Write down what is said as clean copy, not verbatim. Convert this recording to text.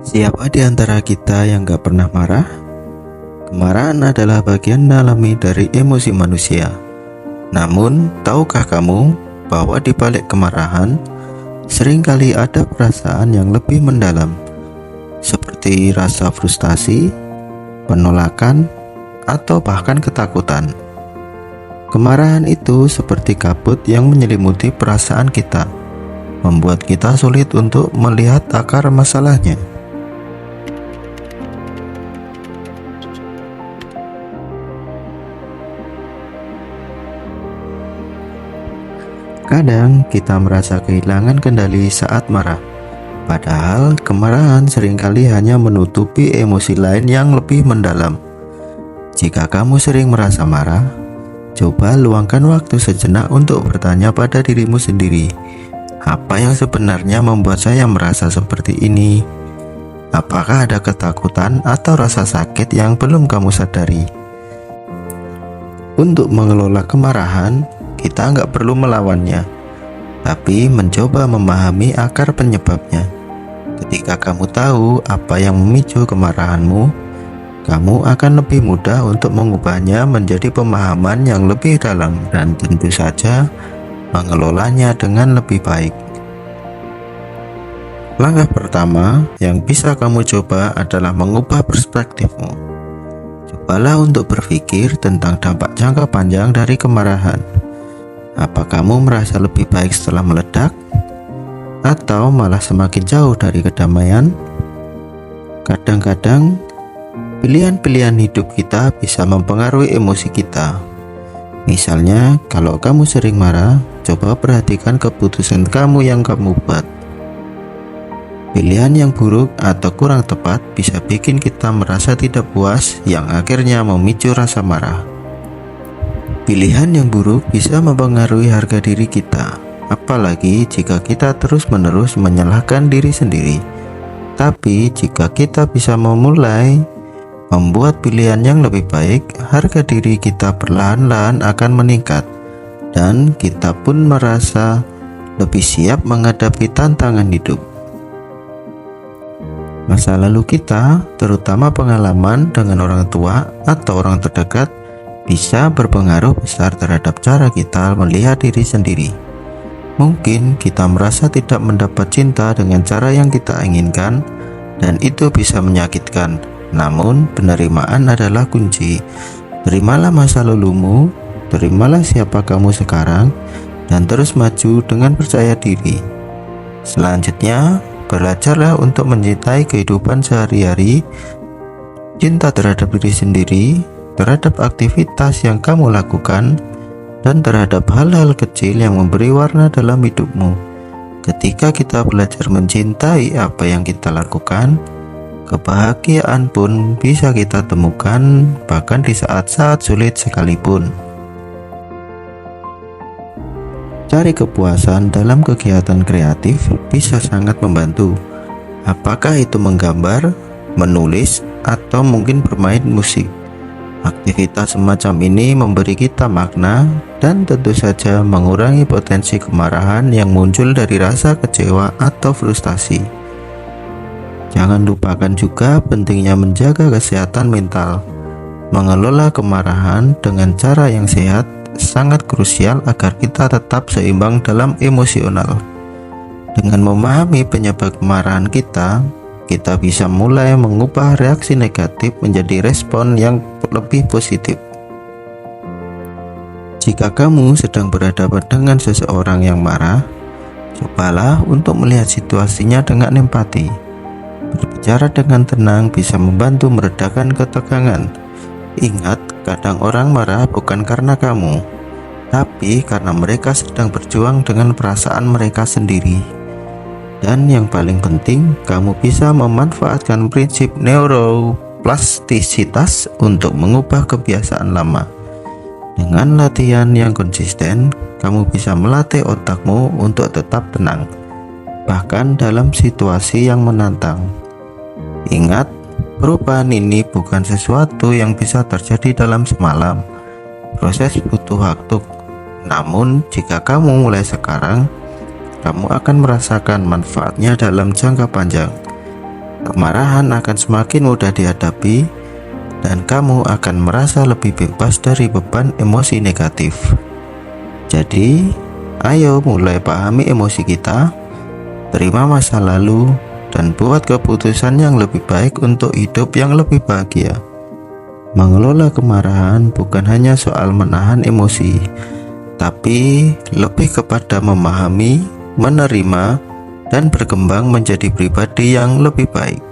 Siapa di antara kita yang gak pernah marah? Kemarahan adalah bagian alami dari emosi manusia. Namun, tahukah kamu bahwa di balik kemarahan, seringkali ada perasaan yang lebih mendalam, seperti rasa frustasi, penolakan, atau bahkan ketakutan. Kemarahan itu seperti kabut yang menyelimuti perasaan kita, membuat kita sulit untuk melihat akar masalahnya. Kadang kita merasa kehilangan kendali saat marah, padahal kemarahan seringkali hanya menutupi emosi lain yang lebih mendalam. Jika kamu sering merasa marah, coba luangkan waktu sejenak untuk bertanya pada dirimu sendiri, apa yang sebenarnya membuat saya merasa seperti ini? Apakah ada ketakutan atau rasa sakit yang belum kamu sadari? Untuk mengelola kemarahan, kita nggak perlu melawannya, tapi mencoba memahami akar penyebabnya. Ketika kamu tahu apa yang memicu kemarahanmu, kamu akan lebih mudah untuk mengubahnya menjadi pemahaman yang lebih dalam dan tentu saja mengelolanya dengan lebih baik. Langkah pertama yang bisa kamu coba adalah mengubah perspektifmu. Cobalah untuk berpikir tentang dampak jangka panjang dari kemarahan. Apa kamu merasa lebih baik setelah meledak? Atau malah semakin jauh dari kedamaian? Kadang-kadang, pilihan-pilihan hidup kita bisa mempengaruhi emosi kita. Misalnya, kalau kamu sering marah, coba perhatikan keputusan kamu yang kamu buat. Pilihan yang buruk atau kurang tepat bisa bikin kita merasa tidak puas, yang akhirnya memicu rasa marah. Pilihan yang buruk bisa mempengaruhi harga diri kita, apalagi jika kita terus-menerus menyalahkan diri sendiri. Tapi jika kita bisa memulai membuat pilihan yang lebih baik, harga diri kita perlahan-lahan akan meningkat, dan kita pun merasa lebih siap menghadapi tantangan hidup. Masa lalu kita, terutama pengalaman dengan orang tua atau orang terdekat, bisa berpengaruh besar terhadap cara kita melihat diri sendiri. Mungkin kita merasa tidak mendapat cinta dengan cara yang kita inginkan, dan itu bisa menyakitkan. Namun, penerimaan adalah kunci. Terimalah masa lalumu, terimalah siapa kamu sekarang, dan terus maju dengan percaya diri. Selanjutnya, belajarlah untuk mencintai kehidupan sehari-hari, cinta terhadap diri sendiri, terhadap aktivitas yang kamu lakukan, dan terhadap hal-hal kecil yang memberi warna dalam hidupmu. Ketika kita belajar mencintai apa yang kita lakukan, kebahagiaan pun bisa kita temukan bahkan di saat-saat sulit sekalipun. Cari kepuasan dalam kegiatan kreatif bisa sangat membantu. Apakah itu menggambar, menulis, atau mungkin bermain musik? Aktivitas semacam ini memberi kita makna dan tentu saja mengurangi potensi kemarahan yang muncul dari rasa kecewa atau frustasi. Jangan lupakan juga pentingnya menjaga kesehatan mental. Mengelola kemarahan dengan cara yang sehat sangat krusial agar kita tetap seimbang dalam emosional. Dengan memahami penyebab kemarahan kita bisa mulai mengubah reaksi negatif menjadi respon yang lebih positif. Jika kamu sedang berhadapan dengan seseorang yang marah, cobalah untuk melihat situasinya dengan empati. Berbicara dengan tenang bisa membantu meredakan ketegangan. Ingat, kadang orang marah bukan karena kamu, tapi karena mereka sedang berjuang dengan perasaan mereka sendiri. Dan yang paling penting, kamu bisa memanfaatkan prinsip neuroplastisitas untuk mengubah kebiasaan lama. Dengan latihan yang konsisten, kamu bisa melatih otakmu untuk tetap tenang, bahkan dalam situasi yang menantang. Ingat, perubahan ini bukan sesuatu yang bisa terjadi dalam semalam. Proses butuh waktu. Namun, jika kamu mulai sekarang, kamu akan merasakan manfaatnya dalam jangka panjang. kemarahan akan semakin mudah dihadapi dan kamu akan merasa lebih bebas dari beban emosi negatif. Jadi, ayo mulai pahami emosi kita, terima masa lalu, dan buat keputusan yang lebih baik untuk hidup yang lebih bahagia. Mengelola kemarahan bukan hanya soal menahan emosi, tapi lebih kepada memahami, menerima, dan berkembang menjadi pribadi yang lebih baik.